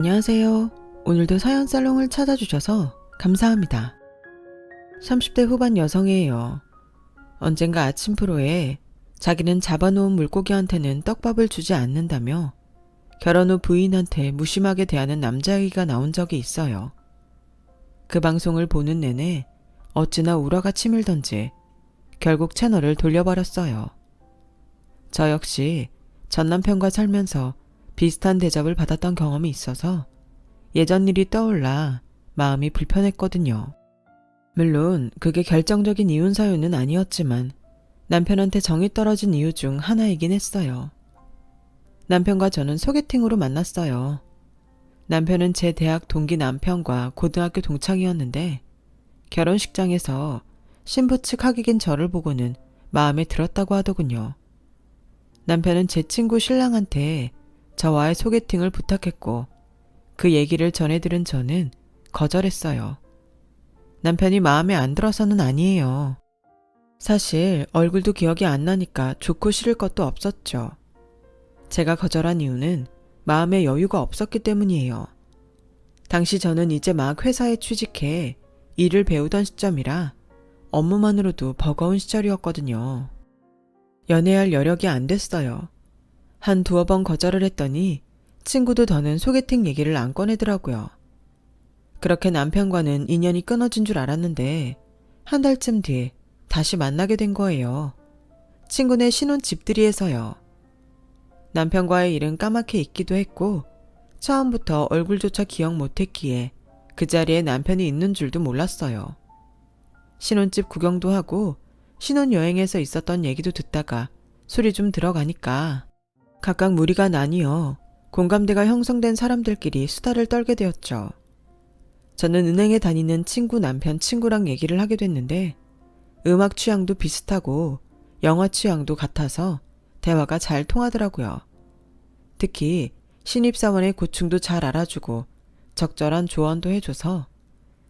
안녕하세요. 오늘도 사연 살롱을 찾아주셔서 감사합니다. 30대 후반 여성이에요. 언젠가 아침 프로에 자기는 잡아놓은 물고기한테는 떡밥을 주지 않는다며 결혼 후 부인한테 무심하게 대하는 남자 얘기가 나온 적이 있어요. 그 방송을 보는 내내 어찌나 우라가 치밀던지 결국 채널을 돌려버렸어요. 저 역시 전 남편과 살면서 비슷한 대접을 받았던 경험이 있어서 예전 일이 떠올라 마음이 불편했거든요. 물론 그게 결정적인 이혼 사유는 아니었지만 남편한테 정이 떨어진 이유 중 하나이긴 했어요. 남편과 저는 소개팅으로 만났어요. 남편은 제 대학 동기 남편과 고등학교 동창이었는데 결혼식장에서 신부 측 하객인 저를 보고는 마음에 들었다고 하더군요. 남편은 제 친구 신랑한테 저와의 소개팅을 부탁했고 그 얘기를 전해들은 저는 거절했어요. 남편이 마음에 안 들어서는 아니에요. 사실 얼굴도 기억이 안 나니까 좋고 싫을 것도 없었죠. 제가 거절한 이유는 마음에 여유가 없었기 때문이에요. 당시 저는 이제 막 회사에 취직해 일을 배우던 시점이라 업무만으로도 버거운 시절이었거든요. 연애할 여력이 안 됐어요. 한 두어 번 거절을 했더니 친구도 더는 소개팅 얘기를 안 꺼내더라고요. 그렇게 남편과는 인연이 끊어진 줄 알았는데 한 달쯤 뒤에 다시 만나게 된 거예요. 친구네 신혼 집들이에서요. 남편과의 일은 까맣게 잊기도 했고 처음부터 얼굴조차 기억 못했기에 그 자리에 남편이 있는 줄도 몰랐어요. 신혼집 구경도 하고 신혼여행에서 있었던 얘기도 듣다가 술이 좀 들어가니까 각각 무리가 나뉘어 공감대가 형성된 사람들끼리 수다를 떨게 되었죠. 저는 은행에 다니는 친구 남편 친구랑 얘기를 하게 됐는데 음악 취향도 비슷하고 영화 취향도 같아서 대화가 잘 통하더라고요. 특히 신입사원의 고충도 잘 알아주고 적절한 조언도 해줘서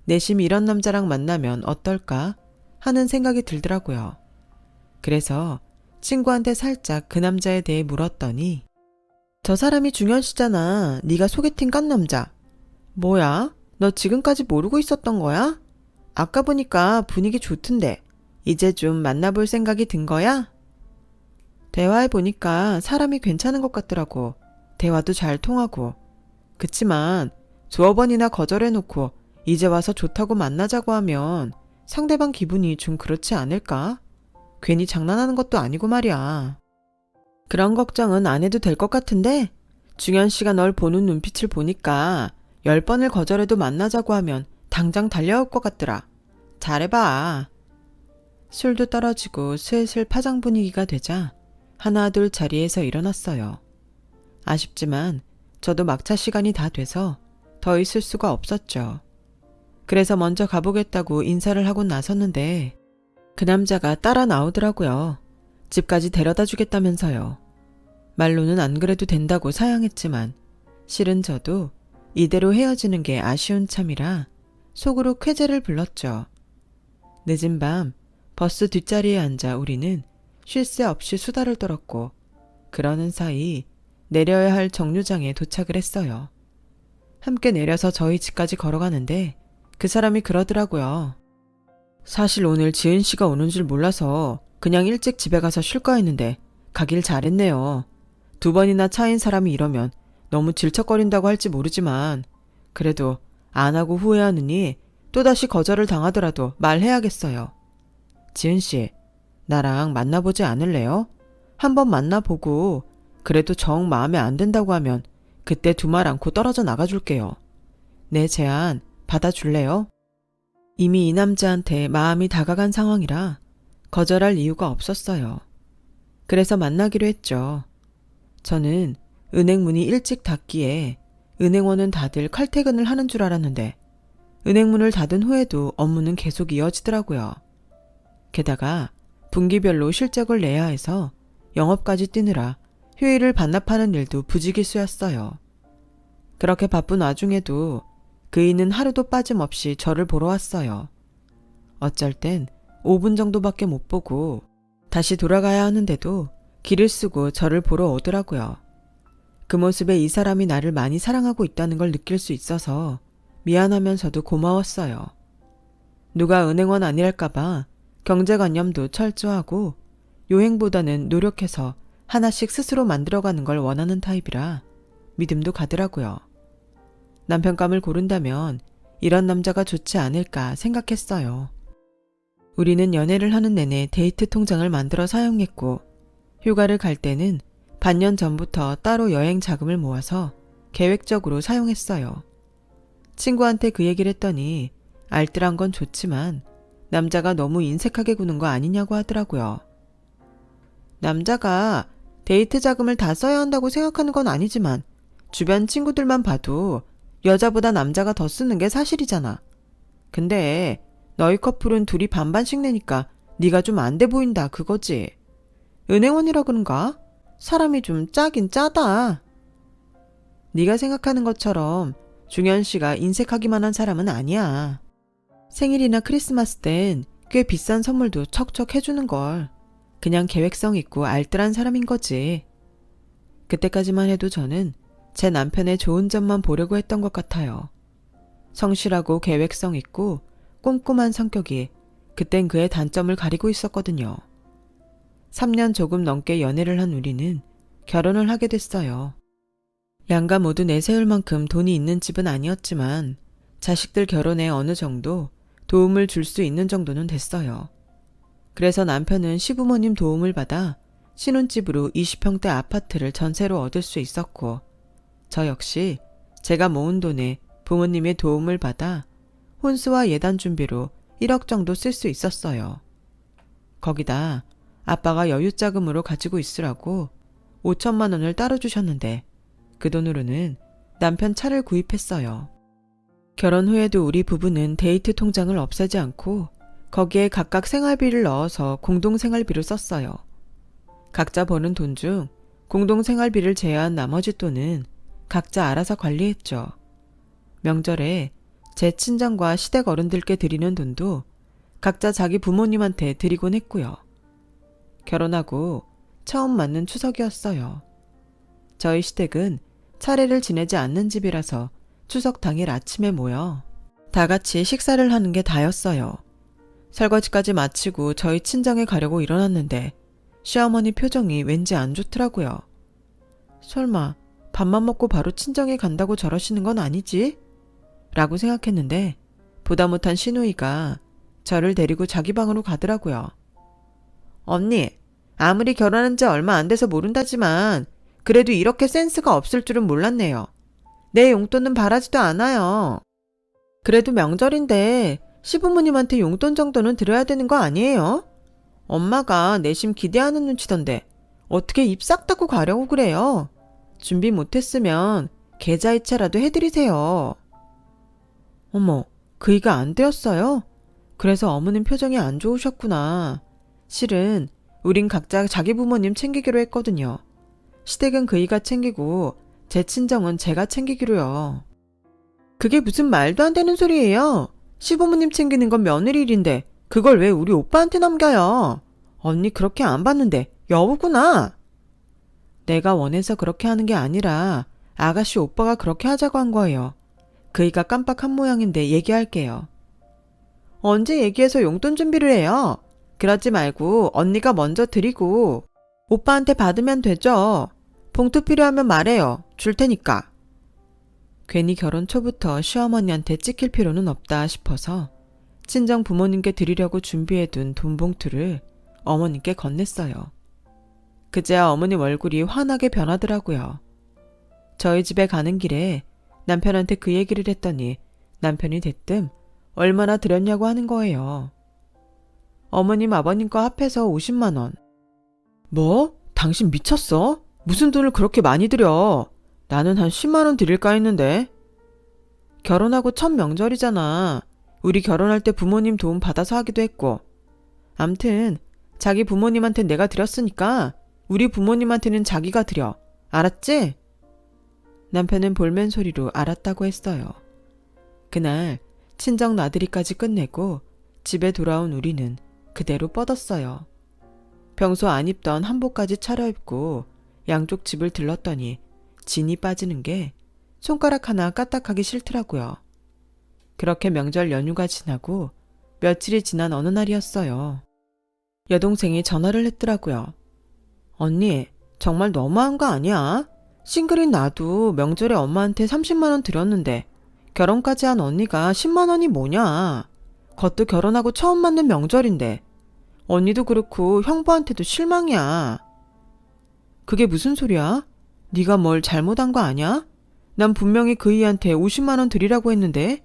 내심 이런 남자랑 만나면 어떨까 하는 생각이 들더라고요. 그래서 친구한테 살짝 그 남자에 대해 물었더니 저 사람이 중현 씨잖아. 네가 소개팅 깐 남자. 뭐야? 너 지금까지 모르고 있었던 거야? 아까 보니까 분위기 좋던데 이제 좀 만나볼 생각이 든 거야? 대화해보니까 사람이 괜찮은 것 같더라고. 대화도 잘 통하고. 그치만 두어 번이나 거절해놓고 이제 와서 좋다고 만나자고 하면 상대방 기분이 좀 그렇지 않을까? 괜히 장난하는 것도 아니고 말이야. 그런 걱정은 안 해도 될 것 같은데 중현 씨가 널 보는 눈빛을 보니까 10번을 거절해도 만나자고 하면 당장 달려올 것 같더라. 잘해봐. 술도 떨어지고 슬슬 파장 분위기가 되자 하나둘 자리에서 일어났어요. 아쉽지만 저도 막차 시간이 다 돼서 더 있을 수가 없었죠. 그래서 먼저 가보겠다고 인사를 하고 나섰는데 그 남자가 따라 나오더라고요. 집까지 데려다 주겠다면서요. 말로는 안 그래도 된다고 사양했지만 실은 저도 이대로 헤어지는 게 아쉬운 참이라 속으로 쾌재를 불렀죠. 늦은 밤 버스 뒷자리에 앉아 우리는 쉴 새 없이 수다를 떨었고 그러는 사이 내려야 할 정류장에 도착을 했어요. 함께 내려서 저희 집까지 걸어가는데 그 사람이 그러더라고요. 사실 오늘 지은 씨가 오는 줄 몰라서 그냥 일찍 집에 가서 쉴까 했는데 가길 잘했네요. 2번이나 차인 사람이 이러면 너무 질척거린다고 할지 모르지만 그래도 안 하고 후회하느니 또다시 거절을 당하더라도 말해야겠어요. 지은 씨, 나랑 만나보지 않을래요? 한번 만나보고 그래도 정 마음에 안 든다고 하면 그때 두말 않고 떨어져 나가줄게요. 내 제안 받아줄래요? 이미 이 남자한테 마음이 다가간 상황이라 거절할 이유가 없었어요. 그래서 만나기로 했죠. 저는 은행 문이 일찍 닫기에 은행원은 다들 칼퇴근을 하는 줄 알았는데 은행문을 닫은 후에도 업무는 계속 이어지더라고요. 게다가 분기별로 실적을 내야 해서 영업까지 뛰느라 휴일을 반납하는 일도 부지기수였어요. 그렇게 바쁜 와중에도 그이는 하루도 빠짐없이 저를 보러 왔어요. 어쩔 땐 5분 정도밖에 못 보고 다시 돌아가야 하는데도 길을 쓰고 저를 보러 오더라고요. 그 모습에 이 사람이 나를 많이 사랑하고 있다는 걸 느낄 수 있어서 미안하면서도 고마웠어요. 누가 은행원 아니랄까봐 경제관념도 철저하고 요행보다는 노력해서 하나씩 스스로 만들어가는 걸 원하는 타입이라 믿음도 가더라고요. 남편감을 고른다면 이런 남자가 좋지 않을까 생각했어요. 우리는 연애를 하는 내내 데이트 통장을 만들어 사용했고 휴가를 갈 때는 반년 전부터 따로 여행 자금을 모아서 계획적으로 사용했어요. 친구한테 그 얘기를 했더니 알뜰한 건 좋지만 남자가 너무 인색하게 구는 거 아니냐고 하더라고요. 남자가 데이트 자금을 다 써야 한다고 생각하는 건 아니지만 주변 친구들만 봐도 여자보다 남자가 더 쓰는 게 사실이잖아. 근데 너희 커플은 둘이 반반씩 내니까 네가 좀 안 돼 보인다 그거지. 은행원이라 그런가? 사람이 좀 짜긴 짜다. 네가 생각하는 것처럼 중현 씨가 인색하기만 한 사람은 아니야. 생일이나 크리스마스 땐 꽤 비싼 선물도 척척 해주는 걸. 그냥 계획성 있고 알뜰한 사람인 거지. 그때까지만 해도 저는 제 남편의 좋은 점만 보려고 했던 것 같아요. 성실하고 계획성 있고 꼼꼼한 성격이 그땐 그의 단점을 가리고 있었거든요. 3년 조금 넘게 연애를 한 우리는 결혼을 하게 됐어요. 양가 모두 내세울 만큼 돈이 있는 집은 아니었지만 자식들 결혼에 어느 정도 도움을 줄 수 있는 정도는 됐어요. 그래서 남편은 시부모님 도움을 받아 신혼집으로 20평대 아파트를 전세로 얻을 수 있었고 저 역시 제가 모은 돈에 부모님의 도움을 받아 혼수와 예단 준비로 1억 정도 쓸 수 있었어요. 거기다 아빠가 여유자금으로 가지고 있으라고 5천만 원을 따로 주셨는데 그 돈으로는 남편 차를 구입했어요. 결혼 후에도 우리 부부는 데이트 통장을 없애지 않고 거기에 각각 생활비를 넣어서 공동생활비로 썼어요. 각자 버는 돈 중 공동생활비를 제외한 나머지 돈은 각자 알아서 관리했죠. 명절에 제 친정과 시댁 어른들께 드리는 돈도 각자 자기 부모님한테 드리곤 했고요. 결혼하고 처음 맞는 추석이었어요. 저희 시댁은 차례를 지내지 않는 집이라서 추석 당일 아침에 모여 다 같이 식사를 하는 게 다였어요. 설거지까지 마치고 저희 친정에 가려고 일어났는데 시어머니 표정이 왠지 안 좋더라고요. 설마 밥만 먹고 바로 친정에 간다고 저러시는 건 아니지? 라고 생각했는데 보다 못한 시누이가 저를 데리고 자기 방으로 가더라고요. 언니, 아무리 결혼한 지 얼마 안 돼서 모른다지만 그래도 이렇게 센스가 없을 줄은 몰랐네요. 내 용돈은 바라지도 않아요. 그래도 명절인데 시부모님한테 용돈 정도는 드려야 되는 거 아니에요? 엄마가 내심 기대하는 눈치던데 어떻게 입 싹 닫고 가려고 그래요? 준비 못했으면 계좌이체라도 해드리세요. 어머, 그이가 안 되었어요? 그래서 어머님 표정이 안 좋으셨구나. 실은 우린 각자 자기 부모님 챙기기로 했거든요. 시댁은 그이가 챙기고 제 친정은 제가 챙기기로요. 그게 무슨 말도 안 되는 소리예요. 시부모님 챙기는 건 며느리 일인데 그걸 왜 우리 오빠한테 넘겨요? 언니 그렇게 안 봤는데 여우구나. 내가 원해서 그렇게 하는 게 아니라 아가씨 오빠가 그렇게 하자고 한 거예요. 그이가 깜빡한 모양인데 얘기할게요. 언제 얘기해서 용돈 준비를 해요? 그러지 말고 언니가 먼저 드리고 오빠한테 받으면 되죠. 봉투 필요하면 말해요. 줄 테니까. 괜히 결혼 초부터 시어머니한테 찍힐 필요는 없다 싶어서 친정 부모님께 드리려고 준비해둔 돈 봉투를 어머님께 건넸어요. 그제야 어머님 얼굴이 환하게 변하더라고요. 저희 집에 가는 길에 남편한테 그 얘기를 했더니 남편이 대뜸 얼마나 드렸냐고 하는 거예요. 어머님 아버님 거 합해서 50만 원. 뭐? 당신 미쳤어? 무슨 돈을 그렇게 많이 드려? 나는 한 10만 원 드릴까 했는데. 결혼하고 첫 명절이잖아. 우리 결혼할 때 부모님 도움 받아서 하기도 했고. 암튼 자기 부모님한테 내가 드렸으니까 우리 부모님한테는 자기가 드려. 알았지? 남편은 볼멘 소리로 알았다고 했어요. 그날 친정 나들이까지 끝내고 집에 돌아온 우리는 그대로 뻗었어요. 평소 안 입던 한복까지 차려입고 양쪽 집을 들렀더니 진이 빠지는 게 손가락 하나 까딱하기 싫더라고요. 그렇게 명절 연휴가 지나고 며칠이 지난 어느 날이었어요. 여동생이 전화를 했더라고요. 언니, 정말 너무한 거 아니야? 싱글인 나도 명절에 엄마한테 30만 원 드렸는데 결혼까지 한 언니가 10만 원이 뭐냐? 그것도 결혼하고 처음 맞는 명절인데 언니도 그렇고 형부한테도 실망이야. 그게 무슨 소리야? 네가 뭘 잘못한 거 아니야? 난 분명히 그 이한테 50만 원 드리라고 했는데.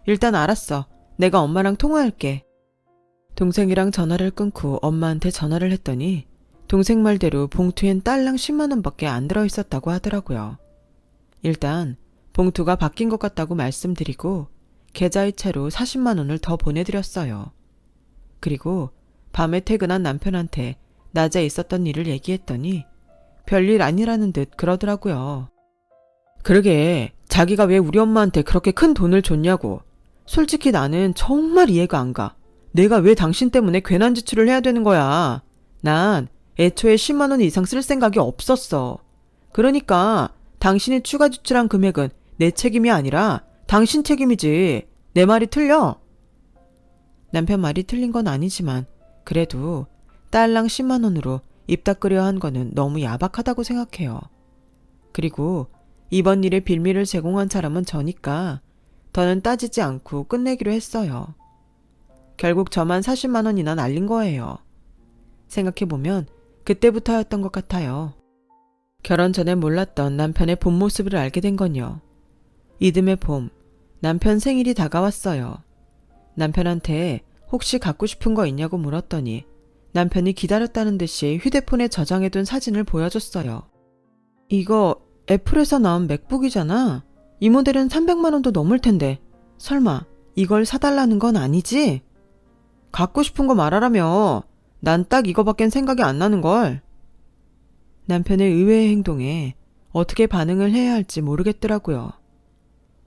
일단 알았어. 내가 엄마랑 통화할게. 동생이랑 전화를 끊고 엄마한테 전화를 했더니 동생 말대로 봉투엔 딸랑 10만 원밖에 안 들어있었다고 하더라고요. 일단 봉투가 바뀐 것 같다고 말씀드리고 계좌이체로 40만 원을 더 보내드렸어요. 그리고 밤에 퇴근한 남편한테 낮에 있었던 일을 얘기했더니 별일 아니라는 듯 그러더라고요. 그러게 자기가 왜 우리 엄마한테 그렇게 큰 돈을 줬냐고. 솔직히 나는 정말 이해가 안 가. 내가 왜 당신 때문에 괜한 지출을 해야 되는 거야. 난 애초에 10만 원 이상 쓸 생각이 없었어. 그러니까 당신이 추가 지출한 금액은 내 책임이 아니라 당신 책임이지. 내 말이 틀려? 남편 말이 틀린 건 아니지만 그래도 딸랑 10만 원으로 입 닦으려 한 거는 너무 야박하다고 생각해요. 그리고 이번 일에 빌미를 제공한 사람은 저니까 더는 따지지 않고 끝내기로 했어요. 결국 저만 40만 원이나 날린 거예요. 생각해보면 그때부터였던 것 같아요. 결혼 전에 몰랐던 남편의 본 모습을 알게 된 건요. 이듬해 봄, 남편 생일이 다가왔어요. 남편한테 혹시 갖고 싶은 거 있냐고 물었더니 남편이 기다렸다는 듯이 휴대폰에 저장해둔 사진을 보여줬어요. 이거 애플에서 나온 맥북이잖아. 이 모델은 300만 원도 넘을 텐데 설마 이걸 사달라는 건 아니지? 갖고 싶은 거 말하라며. 난 딱 이거밖엔 생각이 안 나는걸. 남편의 의외의 행동에 어떻게 반응을 해야 할지 모르겠더라고요.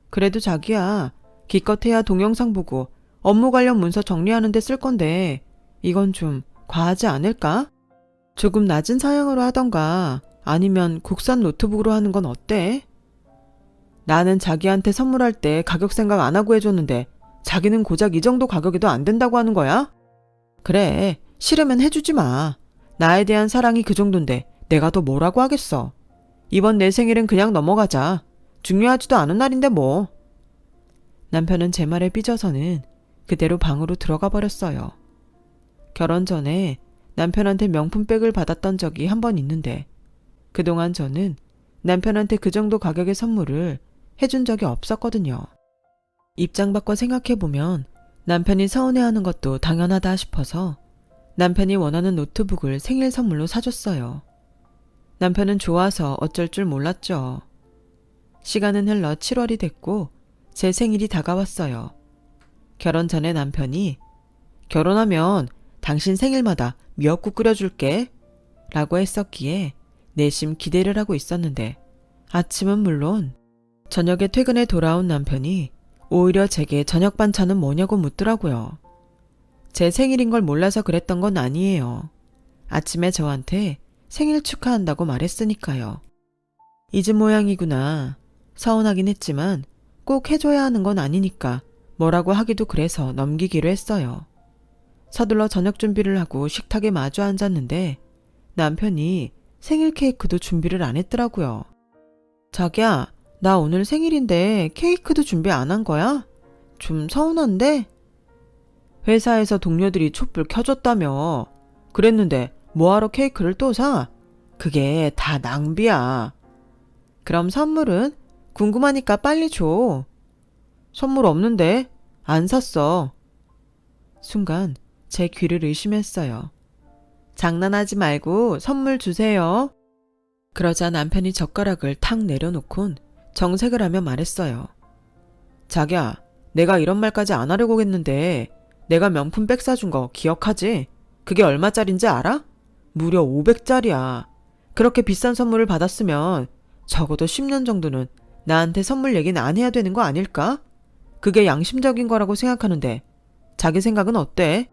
그래도 자기야, 기껏해야 동영상 보고 업무 관련 문서 정리하는 데 쓸 건데 이건 좀 과하지 않을까? 조금 낮은 사양으로 하던가 아니면 국산 노트북으로 하는 건 어때? 나는 자기한테 선물할 때 가격 생각 안 하고 해줬는데 자기는 고작 이 정도 가격에도 안 된다고 하는 거야? 그래, 싫으면 해주지 마. 나에 대한 사랑이 그 정도인데 내가 더 뭐라고 하겠어. 이번 내 생일은 그냥 넘어가자. 중요하지도 않은 날인데 뭐. 남편은 제 말에 삐져서는 그대로 방으로 들어가 버렸어요. 결혼 전에 남편한테 명품백을 받았던 적이 한 번 있는데 그동안 저는 남편한테 그 정도 가격의 선물을 해준 적이 없었거든요. 입장 바꿔 생각해보면 남편이 서운해하는 것도 당연하다 싶어서 남편이 원하는 노트북을 생일 선물로 사줬어요. 남편은 좋아서 어쩔 줄 몰랐죠. 시간은 흘러 7월이 됐고 제 생일이 다가왔어요. 결혼 전에 남편이 결혼하면 당신 생일마다 미역국 끓여줄게 라고 했었기에 내심 기대를 하고 있었는데 아침은 물론 저녁에 퇴근해 돌아온 남편이 오히려 제게 저녁 반찬은 뭐냐고 묻더라고요. 제 생일인 걸 몰라서 그랬던 건 아니에요. 아침에 저한테 생일 축하한다고 말했으니까요. 잊은 모양이구나. 서운하긴 했지만 꼭 해줘야 하는 건 아니니까 뭐라고 하기도 그래서 넘기기로 했어요. 서둘러 저녁 준비를 하고 식탁에 마주 앉았는데 남편이 생일 케이크도 준비를 안 했더라고요. 자기야, 나 오늘 생일인데 케이크도 준비 안 한 거야? 좀 서운한데? 회사에서 동료들이 촛불 켜줬다며. 그랬는데 뭐하러 케이크를 또 사? 그게 다 낭비야. 그럼 선물은? 궁금하니까 빨리 줘. 선물 없는데? 안 샀어. 순간 제 귀를 의심했어요. 장난하지 말고 선물 주세요. 그러자 남편이 젓가락을 탁 내려놓곤 정색을 하며 말했어요. 자기야, 내가 이런 말까지 안 하려고 했는데 내가 명품 백 사준 거 기억하지? 그게 얼마짜린지 알아? 무려 500짜리야. 그렇게 비싼 선물을 받았으면 적어도 10년 정도는 나한테 선물 얘기는 안 해야 되는 거 아닐까? 그게 양심적인 거라고 생각하는데 자기 생각은 어때?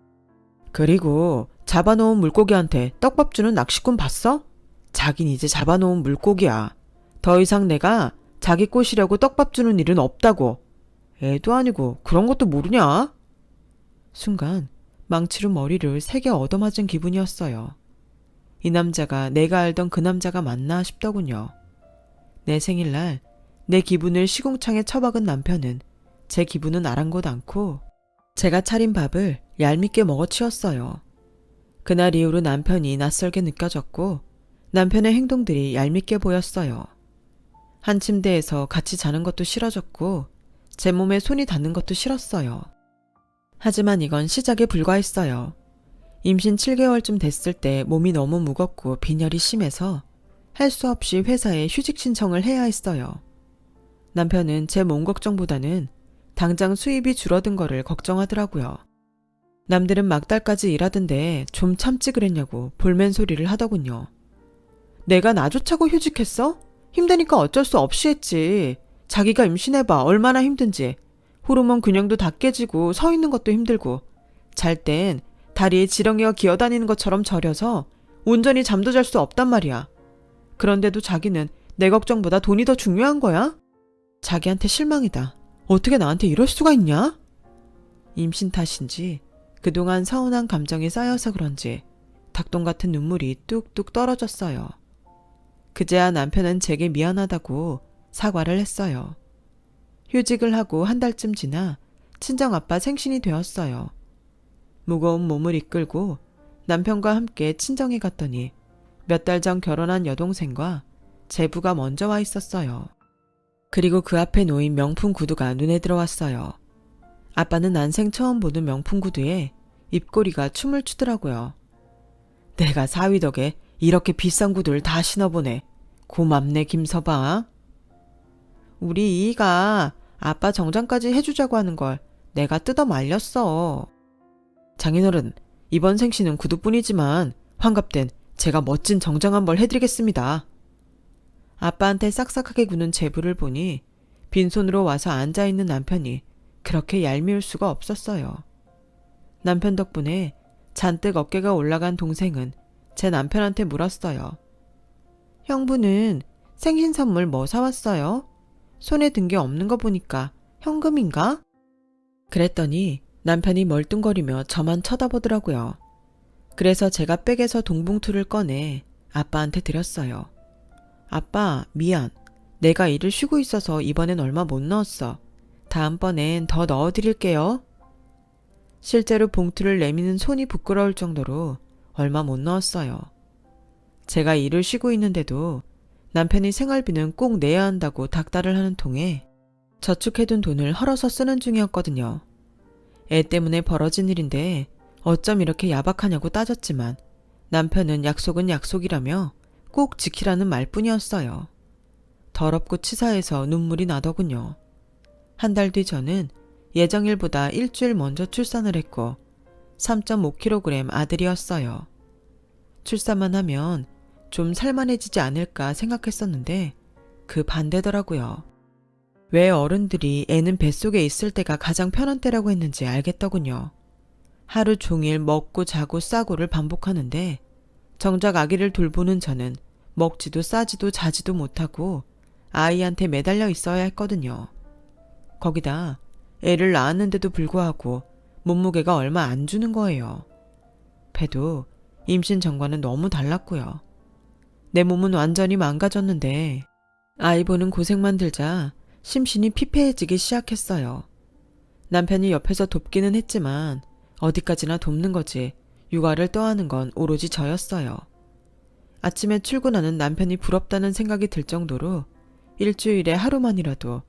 그리고 잡아놓은 물고기한테 떡밥 주는 낚시꾼 봤어? 자긴 이제 잡아놓은 물고기야. 더 이상 내가 자기 꼬시려고 떡밥 주는 일은 없다고. 애도 아니고 그런 것도 모르냐? 순간 망치로 머리를 세게 얻어맞은 기분이었어요. 이 남자가 내가 알던 그 남자가 맞나 싶더군요. 내 생일날 내 기분을 시궁창에 처박은 남편은 제 기분은 아랑곳 않고 제가 차린 밥을 얄밉게 먹어치웠어요. 그날 이후로 남편이 낯설게 느껴졌고 남편의 행동들이 얄밉게 보였어요. 한 침대에서 같이 자는 것도 싫어졌고 제 몸에 손이 닿는 것도 싫었어요. 하지만 이건 시작에 불과했어요. 임신 7개월쯤 됐을 때 몸이 너무 무겁고 빈혈이 심해서 할 수 없이 회사에 휴직 신청을 해야 했어요. 남편은 제 몸 걱정보다는 당장 수입이 줄어든 거를 걱정하더라고요. 남들은 막달까지 일하던데 좀 참지 그랬냐고 볼멘 소리를 하더군요. 내가 나 좋자고 휴직했어? 힘드니까 어쩔 수 없이 했지. 자기가 임신해봐 얼마나 힘든지. 호르몬 균형도 다 깨지고 서 있는 것도 힘들고 잘 땐 다리에 지렁이가 기어다니는 것처럼 저려서 온전히 잠도 잘 수 없단 말이야. 그런데도 자기는 내 걱정보다 돈이 더 중요한 거야? 자기한테 실망이다. 어떻게 나한테 이럴 수가 있냐? 임신 탓인지 그동안 서운한 감정이 쌓여서 그런지 닭똥 같은 눈물이 뚝뚝 떨어졌어요. 그제야 남편은 제게 미안하다고 사과를 했어요. 휴직을 하고 한 달쯤 지나 친정아빠 생신이 되었어요. 무거운 몸을 이끌고 남편과 함께 친정에 갔더니 몇 달 전 결혼한 여동생과 제부가 먼저 와 있었어요. 그리고 그 앞에 놓인 명품 구두가 눈에 들어왔어요. 아빠는 난생 처음 보는 명품 구두에 입꼬리가 춤을 추더라고요. 내가 사위 덕에 이렇게 비싼 구두를 다 신어보네. 고맙네 김서방. 우리 이이가 아빠 정장까지 해주자고 하는 걸 내가 뜯어 말렸어. 장인어른, 이번 생신은 구두뿐이지만 환갑 땐 제가 멋진 정장 한 벌 해드리겠습니다. 아빠한테 싹싹하게 구는 제부를 보니 빈손으로 와서 앉아있는 남편이 그렇게 얄미울 수가 없었어요. 남편 덕분에 잔뜩 어깨가 올라간 동생은 제 남편한테 물었어요. 형부는 생신 선물 뭐 사왔어요? 손에 든 게 없는 거 보니까 현금인가? 그랬더니 남편이 멀뚱거리며 저만 쳐다보더라고요. 그래서 제가 백에서 동봉투를 꺼내 아빠한테 드렸어요. 아빠, 미안. 내가 일을 쉬고 있어서 이번엔 얼마 못 넣었어. 다음번엔 더 넣어드릴게요. 실제로 봉투를 내미는 손이 부끄러울 정도로 얼마 못 넣었어요. 제가 일을 쉬고 있는데도 남편이 생활비는 꼭 내야 한다고 닥달을 하는 통에 저축해둔 돈을 헐어서 쓰는 중이었거든요. 애 때문에 벌어진 일인데 어쩜 이렇게 야박하냐고 따졌지만 남편은 약속은 약속이라며 꼭 지키라는 말뿐이었어요. 더럽고 치사해서 눈물이 나더군요. 한 달 뒤 저는 예정일보다 일주일 먼저 출산을 했고 3.5kg 아들이었어요. 출산만 하면 좀 살만해지지 않을까 생각했었는데 그 반대더라고요. 왜 어른들이 애는 뱃속에 있을 때가 가장 편한 때라고 했는지 알겠더군요. 하루 종일 먹고 자고 싸고를 반복하는데 정작 아기를 돌보는 저는 먹지도 싸지도 자지도 못하고 아이한테 매달려 있어야 했거든요. 거기다 애를 낳았는데도 불구하고 몸무게가 얼마 안 주는 거예요. 배도 임신 전과는 너무 달랐고요. 내 몸은 완전히 망가졌는데 아이 보는 고생만 들자 심신이 피폐해지기 시작했어요. 남편이 옆에서 돕기는 했지만 어디까지나 돕는 거지 육아를 떠하는 건 오로지 저였어요. 아침에 출근하는 남편이 부럽다는 생각이 들 정도로 일주일에 하루만이라도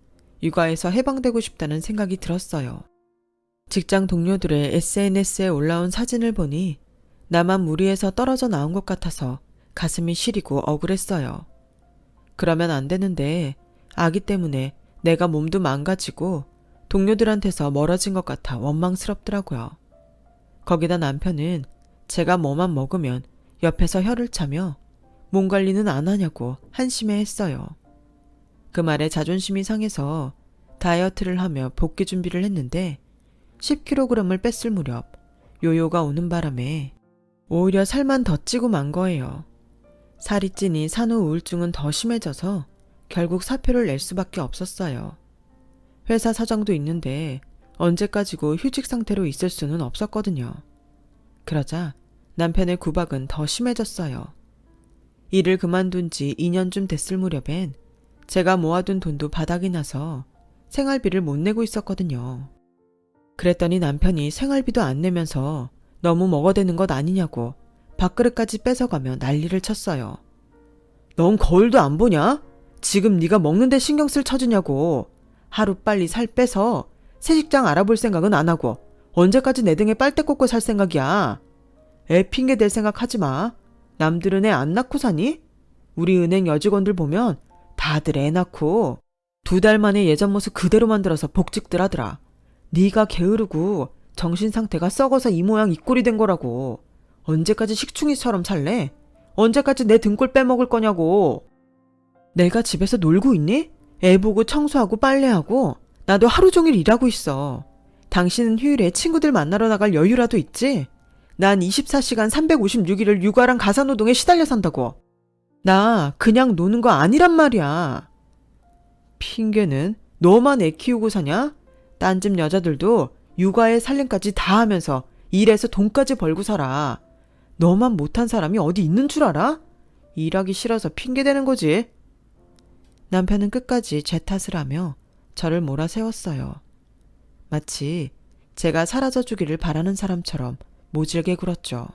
육아에서 해방되고 싶다는 생각이 들었어요. 직장 동료들의 SNS에 올라온 사진을 보니 나만 무리해서 떨어져 나온 것 같아서 가슴이 시리고 억울했어요. 그러면 안 되는데 아기 때문에 내가 몸도 망가지고 동료들한테서 멀어진 것 같아 원망스럽더라고요. 거기다 남편은 제가 뭐만 먹으면 옆에서 혀를 차며 몸 관리는 안 하냐고 한심해했어요. 그 말에 자존심이 상해서 다이어트를 하며 복귀 준비를 했는데 10kg을 뺐을 무렵 요요가 오는 바람에 오히려 살만 더 찌고 만 거예요. 살이 찌니 산후 우울증은 더 심해져서 결국 사표를 낼 수밖에 없었어요. 회사 사정도 있는데 언제까지고 휴직 상태로 있을 수는 없었거든요. 그러자 남편의 구박은 더 심해졌어요. 일을 그만둔 지 2년쯤 됐을 무렵엔 제가 모아둔 돈도 바닥이 나서 생활비를 못 내고 있었거든요. 그랬더니 남편이 생활비도 안 내면서 너무 먹어대는 것 아니냐고 밥그릇까지 뺏어가며 난리를 쳤어요. 넌 거울도 안 보냐? 지금 네가 먹는데 신경 쓸 처지냐고. 하루빨리 살 빼서 새 직장 알아볼 생각은 안 하고 언제까지 내 등에 빨대 꽂고 살 생각이야. 애 핑계 댈 생각 하지 마. 남들은 애 안 낳고 사니? 우리 은행 여직원들 보면 다들 애 낳고 2달 만에 예전 모습 그대로 만들어서 복직들 하더라. 네가 게으르고 정신 상태가 썩어서 이 모양 이 꼴이 된 거라고. 언제까지 식충이처럼 살래? 언제까지 내 등골 빼먹을 거냐고. 내가 집에서 놀고 있니? 애 보고 청소하고 빨래하고 나도 하루 종일 일하고 있어. 당신은 휴일에 친구들 만나러 나갈 여유라도 있지? 난 24시간 356일을 육아랑 가사노동에 시달려 산다고. 나 그냥 노는 거 아니란 말이야. 핑계는 너만 애 키우고 사냐? 딴 집 여자들도 육아에 살림까지 다 하면서 일해서 돈까지 벌고 살아. 너만 못한 사람이 어디 있는 줄 알아? 일하기 싫어서 핑계대는 거지. 남편은 끝까지 제 탓을 하며 저를 몰아세웠어요. 마치 제가 사라져주기를 바라는 사람처럼 모질게 굴었죠.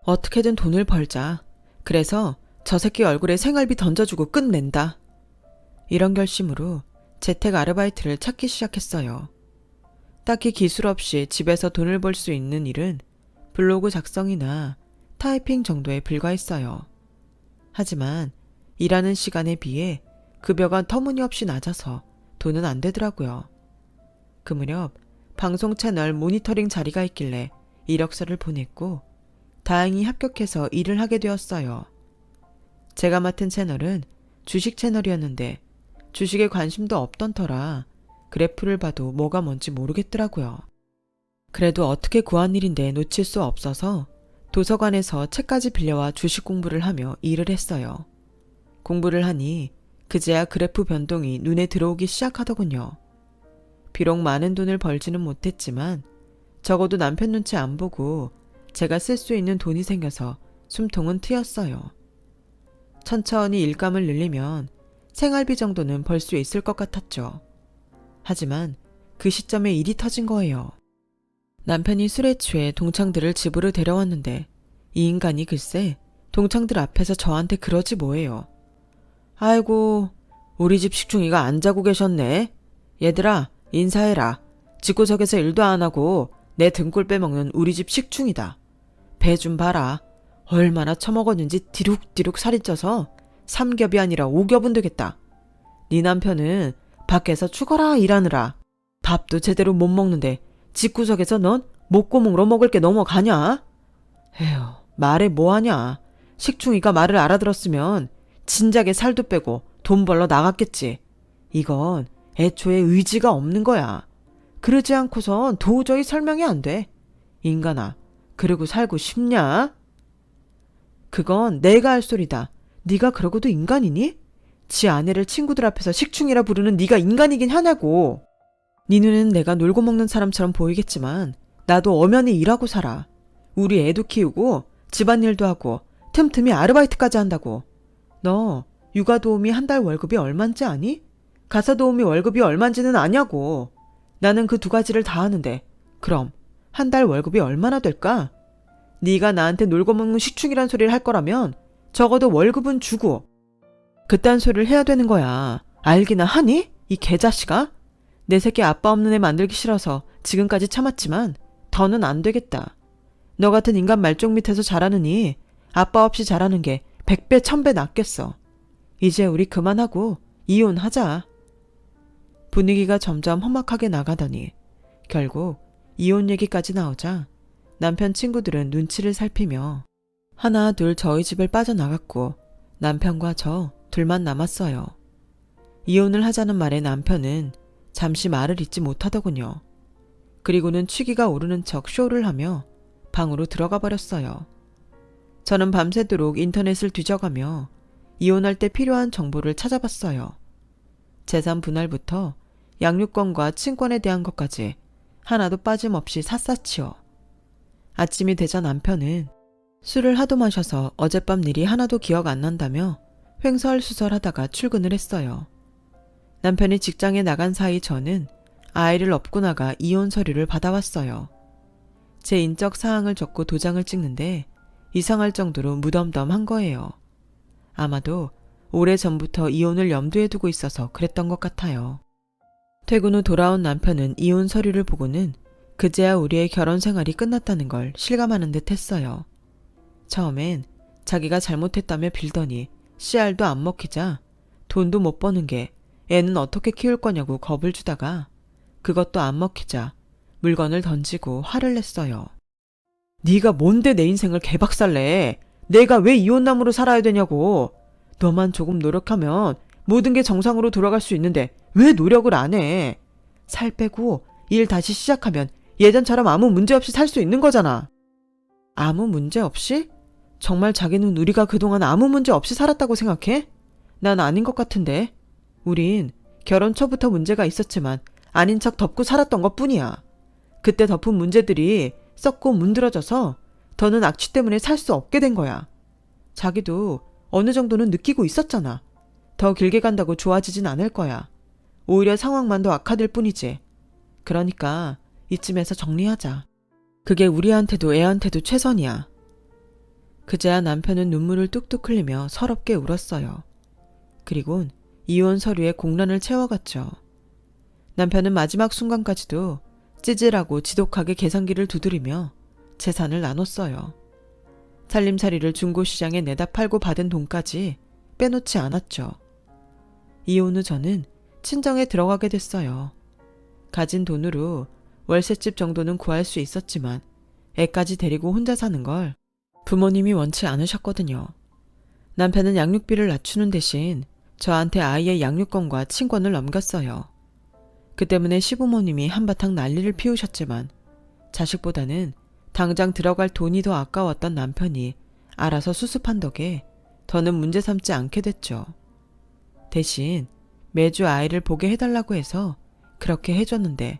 어떻게든 돈을 벌자. 그래서 저 새끼 얼굴에 생활비 던져주고 끝낸다. 이런 결심으로 재택 아르바이트를 찾기 시작했어요. 딱히 기술 없이 집에서 돈을 벌 수 있는 일은 블로그 작성이나 타이핑 정도에 불과했어요. 하지만 일하는 시간에 비해 급여가 터무니없이 낮아서 돈은 안 되더라고요. 그 무렵 방송 채널 모니터링 자리가 있길래 이력서를 보냈고 다행히 합격해서 일을 하게 되었어요. 제가 맡은 채널은 주식 채널이었는데 주식에 관심도 없던 터라 그래프를 봐도 뭐가 뭔지 모르겠더라고요. 그래도 어떻게 구한 일인데 놓칠 수 없어서 도서관에서 책까지 빌려와 주식 공부를 하며 일을 했어요. 공부를 하니 그제야 그래프 변동이 눈에 들어오기 시작하더군요. 비록 많은 돈을 벌지는 못했지만 적어도 남편 눈치 안 보고 제가 쓸 수 있는 돈이 생겨서 숨통은 트였어요. 천천히 일감을 늘리면 생활비 정도는 벌 수 있을 것 같았죠. 하지만 그 시점에 일이 터진 거예요. 남편이 술에 취해 동창들을 집으로 데려왔는데 이 인간이 글쎄 동창들 앞에서 저한테 그러지 뭐예요. 아이고 우리 집 식충이가 안 자고 계셨네. 얘들아 인사해라. 집구석에서 일도 안 하고 내 등골 빼먹는 우리 집 식충이다. 배 좀 봐라. 얼마나 처먹었는지 디룩디룩 살이 쪄서 3겹이 아니라 5겹은 되겠다. 네 남편은 밖에서 죽어라 일하느라 밥도 제대로 못 먹는데 집구석에서 넌 목구멍으로 먹을 게 넘어가냐? 에휴 말해 뭐하냐. 식충이가 말을 알아들었으면 진작에 살도 빼고 돈 벌러 나갔겠지. 이건 애초에 의지가 없는 거야. 그러지 않고선 도저히 설명이 안 돼. 인간아, 그러고 살고 싶냐? 그건 내가 할 소리다. 네가 그러고도 인간이니? 지 아내를 친구들 앞에서 식충이라 부르는 네가 인간이긴 하냐고. 네 눈에는 내가 놀고 먹는 사람처럼 보이겠지만 나도 엄연히 일하고 살아. 우리 애도 키우고 집안일도 하고 틈틈이 아르바이트까지 한다고. 너 육아 도우미 한 달 월급이 얼만지 아니? 가사 도우미 월급이 얼만지는 아냐고. 나는 그 2가지를 다 하는데 그럼 한 달 월급이 얼마나 될까? 네가 나한테 놀고 먹는 식충이란 소리를 할 거라면 적어도 월급은 주고 그딴 소리를 해야 되는 거야. 알기나 하니? 이 개자식아? 내 새끼 아빠 없는 애 만들기 싫어서 지금까지 참았지만 더는 안 되겠다. 너 같은 인간 말종 밑에서 자라느니 아빠 없이 자라는 게 100배 1000배 낫겠어. 이제 우리 그만하고 이혼하자. 분위기가 점점 험악하게 나가더니 결국 이혼 얘기까지 나오자 남편 친구들은 눈치를 살피며 하나 둘 저희 집을 빠져나갔고 남편과 저 둘만 남았어요. 이혼을 하자는 말에 남편은 잠시 말을 잇지 못하더군요. 그리고는 취기가 오르는 척 쇼를 하며 방으로 들어가 버렸어요. 저는 밤새도록 인터넷을 뒤져가며 이혼할 때 필요한 정보를 찾아봤어요. 재산 분할부터 양육권과 친권에 대한 것까지 하나도 빠짐없이 샅샅이요. 아침이 되자 남편은 술을 하도 마셔서 어젯밤 일이 하나도 기억 안 난다며 횡설수설하다가 출근을 했어요. 남편이 직장에 나간 사이 저는 아이를 업고 나가 이혼 서류를 받아왔어요. 제 인적 사항을 적고 도장을 찍는데 이상할 정도로 무덤덤한 거예요. 아마도 오래전부터 이혼을 염두에 두고 있어서 그랬던 것 같아요. 퇴근 후 돌아온 남편은 이혼 서류를 보고는 그제야 우리의 결혼 생활이 끝났다는 걸 실감하는 듯 했어요. 처음엔 자기가 잘못했다며 빌더니 씨알도 안 먹히자 돈도 못 버는 게 애는 어떻게 키울 거냐고 겁을 주다가 그것도 안 먹히자 물건을 던지고 화를 냈어요. 네가 뭔데 내 인생을 개박살내. 내가 왜 이혼남으로 살아야 되냐고. 너만 조금 노력하면 모든 게 정상으로 돌아갈 수 있는데 왜 노력을 안 해. 살 빼고 일 다시 시작하면 예전처럼 아무 문제 없이 살 수 있는 거잖아. 아무 문제 없이? 정말 자기는 우리가 그동안 아무 문제 없이 살았다고 생각해? 난 아닌 것 같은데. 우린 결혼 초부터 문제가 있었지만 아닌 척 덮고 살았던 것 뿐이야. 그때 덮은 문제들이 썩고 문드러져서 더는 악취 때문에 살 수 없게 된 거야. 자기도 어느 정도는 느끼고 있었잖아. 더 길게 간다고 좋아지진 않을 거야. 오히려 상황만 더 악화될 뿐이지. 그러니까 이쯤에서 정리하자. 그게 우리한테도 애한테도 최선이야. 그제야 남편은 눈물을 뚝뚝 흘리며 서럽게 울었어요. 그리곤 이혼 서류에 공란을 채워갔죠. 남편은 마지막 순간까지도 찌질하고 지독하게 계산기를 두드리며 재산을 나눴어요. 살림살이를 중고시장에 내다 팔고 받은 돈까지 빼놓지 않았죠. 이혼 후 저는 친정에 들어가게 됐어요. 가진 돈으로 월세집 정도는 구할 수 있었지만 애까지 데리고 혼자 사는 걸 부모님이 원치 않으셨거든요. 남편은 양육비를 낮추는 대신 저한테 아이의 양육권과 친권을 넘겼어요. 그 때문에 시부모님이 한바탕 난리를 피우셨지만 자식보다는 당장 들어갈 돈이 더 아까웠던 남편이 알아서 수습한 덕에 더는 문제 삼지 않게 됐죠. 대신 매주 아이를 보게 해달라고 해서 그렇게 해줬는데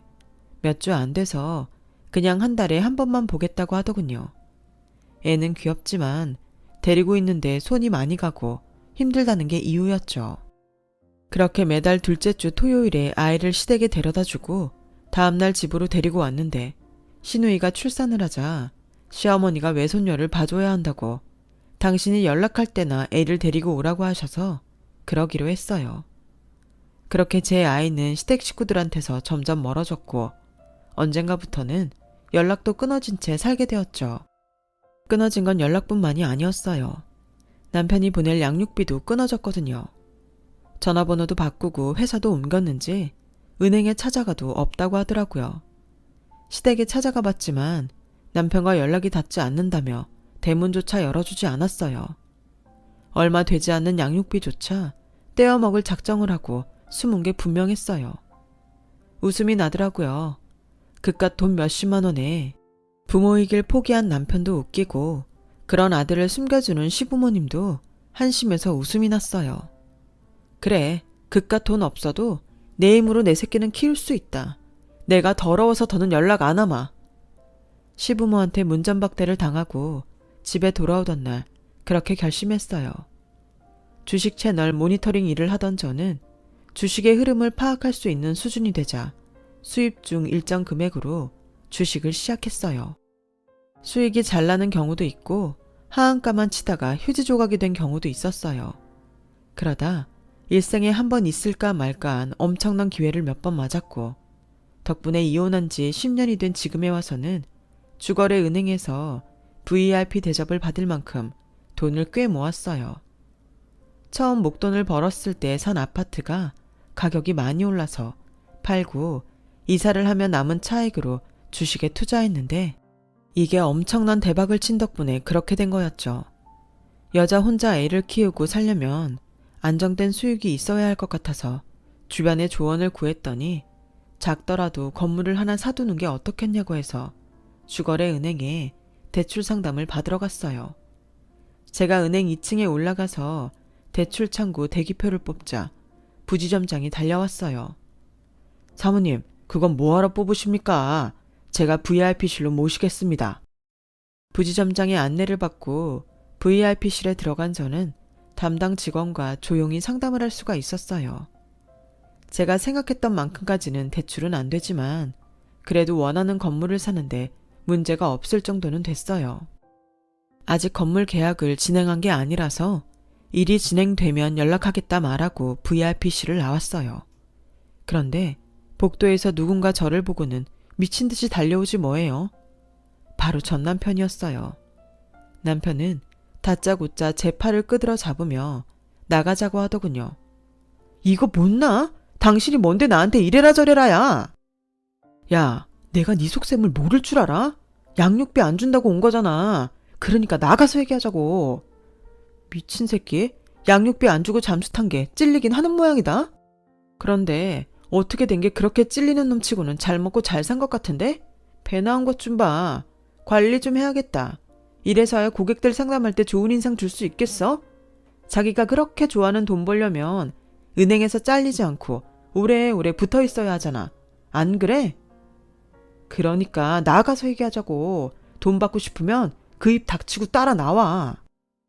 몇 주 안 돼서 그냥 한 달에 한 번만 보겠다고 하더군요. 애는 귀엽지만 데리고 있는데 손이 많이 가고 힘들다는 게 이유였죠. 그렇게 매달 둘째 주 토요일에 아이를 시댁에 데려다주고 다음날 집으로 데리고 왔는데 시누이가 출산을 하자 시어머니가 외손녀를 봐줘야 한다고 당신이 연락할 때나 애를 데리고 오라고 하셔서 그러기로 했어요. 그렇게 제 아이는 시댁 식구들한테서 점점 멀어졌고 언젠가부터는 연락도 끊어진 채 살게 되었죠. 끊어진 건 연락뿐만이 아니었어요. 남편이 보낼 양육비도 끊어졌거든요. 전화번호도 바꾸고 회사도 옮겼는지 은행에 찾아가도 없다고 하더라고요. 시댁에 찾아가 봤지만 남편과 연락이 닿지 않는다며 대문조차 열어주지 않았어요. 얼마 되지 않는 양육비조차 떼어먹을 작정을 하고 숨은 게 분명했어요. 웃음이 나더라고요. 그깟 돈 몇십만 원에 부모이길 포기한 남편도 웃기고 그런 아들을 숨겨주는 시부모님도 한심해서 웃음이 났어요. 그래, 그깟 돈 없어도 내 힘으로 내 새끼는 키울 수 있다. 내가 더러워서 더는 연락 안 하마. 시부모한테 문전박대를 당하고 집에 돌아오던 날 그렇게 결심했어요. 주식 채널 모니터링 일을 하던 저는 주식의 흐름을 파악할 수 있는 수준이 되자 수입 중 일정 금액으로 주식을 시작했어요. 수익이 잘 나는 경우도 있고 하한가만 치다가 휴지 조각이 된 경우도 있었어요. 그러다 일생에 한 번 있을까 말까한 엄청난 기회를 몇 번 맞았고 덕분에 이혼한 지 10년이 된 지금에 와서는 주거래 은행에서 VIP 대접을 받을 만큼 돈을 꽤 모았어요. 처음 목돈을 벌었을 때 산 아파트가 가격이 많이 올라서 팔고 이사를 하며 남은 차익으로 주식에 투자했는데 이게 엄청난 대박을 친 덕분에 그렇게 된 거였죠. 여자 혼자 애를 키우고 살려면 안정된 수익이 있어야 할 것 같아서 주변에 조언을 구했더니 작더라도 건물을 하나 사두는 게 어떻겠냐고 해서 주거래 은행에 대출 상담을 받으러 갔어요. 제가 은행 2층에 올라가서 대출 창구 대기표를 뽑자 부지점장이 달려왔어요. 사모님, 그건 뭐하러 뽑으십니까? 제가 VIP실로 모시겠습니다. 부지점장의 안내를 받고 VIP실에 들어간 저는 담당 직원과 조용히 상담을 할 수가 있었어요. 제가 생각했던 만큼까지는 대출은 안 되지만 그래도 원하는 건물을 사는데 문제가 없을 정도는 됐어요. 아직 건물 계약을 진행한 게 아니라서 일이 진행되면 연락하겠다 말하고 VIP실을 나왔어요. 그런데 복도에서 누군가 저를 보고는 미친 듯이 달려오지 뭐예요. 바로 전 남편이었어요. 남편은 다짜고짜 제 팔을 끄드러 잡으며 나가자고 하더군요. 이거 못나? 당신이 뭔데 나한테 이래라 저래라야. 야, 내가 네 속셈을 모를 줄 알아? 양육비 안 준다고 온 거잖아. 그러니까 나가서 얘기하자고. 미친 새끼, 양육비 안 주고 잠수 탄 게 찔리긴 하는 모양이다. 그런데 어떻게 된 게 그렇게 찔리는 놈치고는 잘 먹고 잘 산 것 같은데? 배 나온 것 좀 봐. 관리 좀 해야겠다. 이래서야 고객들 상담할 때 좋은 인상 줄 수 있겠어? 자기가 그렇게 좋아하는 돈 벌려면 은행에서 잘리지 않고 오래오래 붙어 있어야 하잖아. 안 그래? 그러니까 나가서 얘기하자고. 돈 받고 싶으면 그 입 닥치고 따라 나와.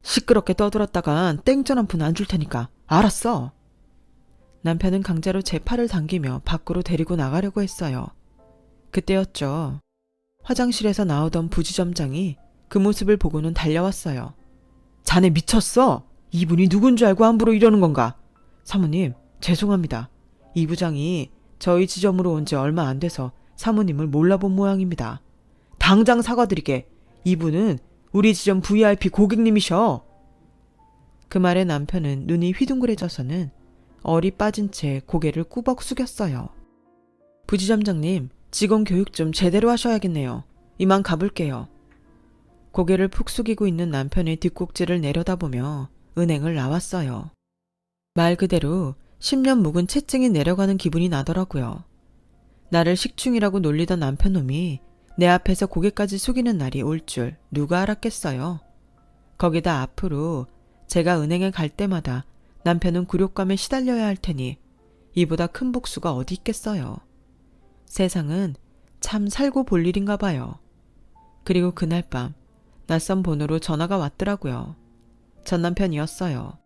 시끄럽게 떠들었다간 땡전 한 푼 안 줄 테니까. 알았어. 남편은 강제로 제 팔을 당기며 밖으로 데리고 나가려고 했어요. 그때였죠. 화장실에서 나오던 부지점장이 그 모습을 보고는 달려왔어요. 자네 미쳤어? 이분이 누군 줄 알고 함부로 이러는 건가? 사모님, 죄송합니다. 이 부장이 저희 지점으로 온 지 얼마 안 돼서 사모님을 몰라본 모양입니다. 당장 사과드리게. 이분은 우리 지점 VIP 고객님이셔. 그 말에 남편은 눈이 휘둥그레져서는 얼이 빠진 채 고개를 꾸벅 숙였어요. 부지점장님, 직원 교육 좀 제대로 하셔야겠네요. 이만 가볼게요. 고개를 푹 숙이고 있는 남편의 뒷꼭지를 내려다보며 은행을 나왔어요. 말 그대로 10년 묵은 채증이 내려가는 기분이 나더라고요. 나를 식충이라고 놀리던 남편놈이 내 앞에서 고개까지 숙이는 날이 올 줄 누가 알았겠어요. 거기다 앞으로 제가 은행에 갈 때마다 남편은 굴욕감에 시달려야 할 테니 이보다 큰 복수가 어디 있겠어요. 세상은 참 살고 볼 일인가 봐요. 그리고 그날 밤 낯선 번호로 전화가 왔더라고요. 전 남편이었어요.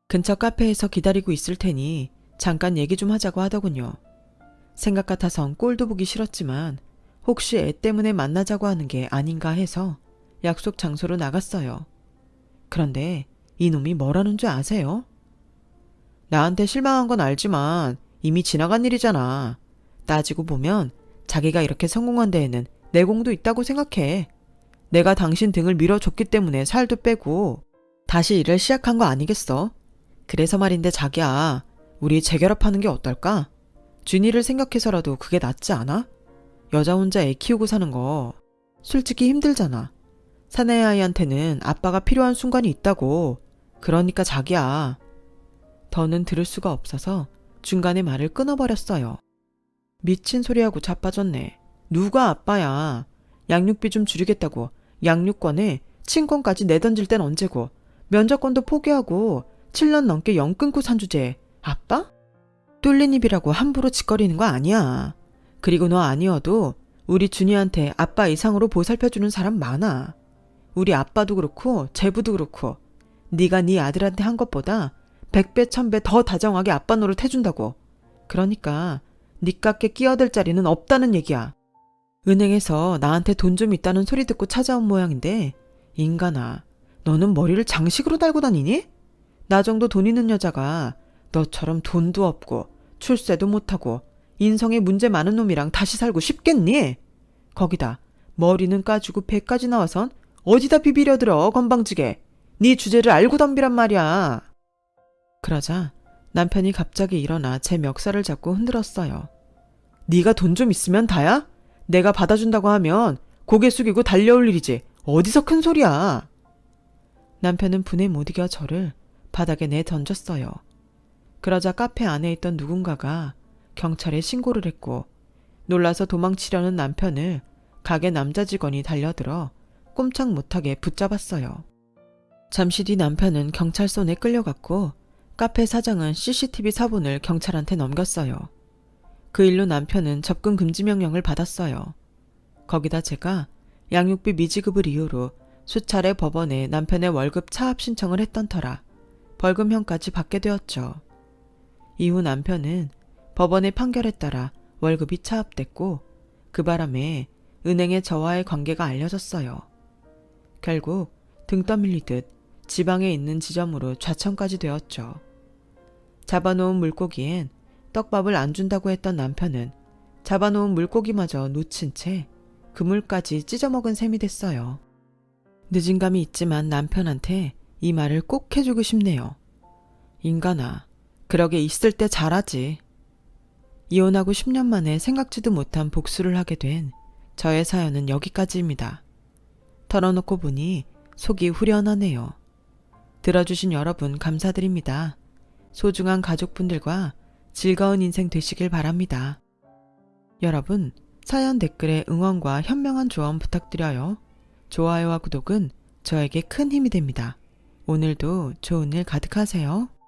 근처 카페에서 기다리고 있을 테니 잠깐 얘기 좀 하자고 하더군요. 생각 같아선 꼴도 보기 싫었지만 혹시 애 때문에 만나자고 하는 게 아닌가 해서 약속 장소로 나갔어요. 그런데 이놈이 뭐라는 줄 아세요? 나한테 실망한 건 알지만 이미 지나간 일이잖아. 따지고 보면 자기가 이렇게 성공한 데에는 내공도 있다고 생각해. 내가 당신 등을 밀어줬기 때문에 살도 빼고 다시 일을 시작한 거 아니겠어? 그래서 말인데 자기야, 우리 재결합하는 게 어떨까? 준이를 생각해서라도 그게 낫지 않아? 여자 혼자 애 키우고 사는 거 솔직히 힘들잖아. 사내아이한테는 아빠가 필요한 순간이 있다고. 그러니까 자기야. 더는 들을 수가 없어서 중간에 말을 끊어버렸어요. 미친 소리하고 자빠졌네. 누가 아빠야. 양육비 좀 줄이겠다고 양육권에 친권까지 내던질 땐 언제고 면접권도 포기하고 7년 넘게 연 끊고 산 주제에 아빠? 뚫린 입이라고 함부로 짓거리는 거 아니야. 그리고 너 아니어도 우리 준이한테 아빠 이상으로 보살펴주는 사람 많아. 우리 아빠도 그렇고 제부도 그렇고 네가 네 아들한테 한 것보다 100배 1000배 더 다정하게 아빠 노릇 해준다고. 그러니까 니깎게 끼어들 자리는 없다는 얘기야. 은행에서 나한테 돈 좀 있다는 소리 듣고 찾아온 모양인데 인간아, 너는 머리를 장식으로 달고 다니니? 나 정도 돈 있는 여자가 너처럼 돈도 없고 출세도 못하고 인성에 문제 많은 놈이랑 다시 살고 싶겠니? 거기다 머리는 까주고 배까지 나와선 어디다 비비려들어 건방지게. 네 주제를 알고 덤비란 말이야. 그러자 남편이 갑자기 일어나 제 멱살을 잡고 흔들었어요. 네가 돈 좀 있으면 다야? 내가 받아준다고 하면 고개 숙이고 달려올 일이지 어디서 큰 소리야. 남편은 분에 못 이겨 저를 바닥에 내던졌어요. 그러자 카페 안에 있던 누군가가 경찰에 신고를 했고 놀라서 도망치려는 남편을 가게 남자 직원이 달려들어 꼼짝 못하게 붙잡았어요. 잠시 뒤 남편은 경찰 손에 끌려갔고 카페 사장은 CCTV 사본을 경찰한테 넘겼어요. 그 일로 남편은 접근 금지 명령을 받았어요. 거기다 제가 양육비 미지급을 이유로 수차례 법원에 남편의 월급 차압 신청을 했던 터라 벌금형까지 받게 되었죠. 이후 남편은 법원의 판결에 따라 월급이 차압됐고 그 바람에 은행에 저와의 관계가 알려졌어요. 결국 등 떠밀리듯 지방에 있는 지점으로 좌천까지 되었죠. 잡아놓은 물고기엔 떡밥을 안 준다고 했던 남편은 잡아놓은 물고기마저 놓친 채 그물까지 찢어먹은 셈이 됐어요. 늦은 감이 있지만 남편한테 이 말을 꼭 해주고 싶네요. 인간아, 그러게 있을 때 잘하지. 이혼하고 10년 만에 생각지도 못한 복수를 하게 된 저의 사연은 여기까지입니다. 털어놓고 보니 속이 후련하네요. 들어주신 여러분 감사드립니다. 소중한 가족분들과 즐거운 인생 되시길 바랍니다. 여러분, 사연 댓글에 응원과 현명한 조언 부탁드려요. 좋아요와 구독은 저에게 큰 힘이 됩니다. 오늘도 좋은 일 가득하세요.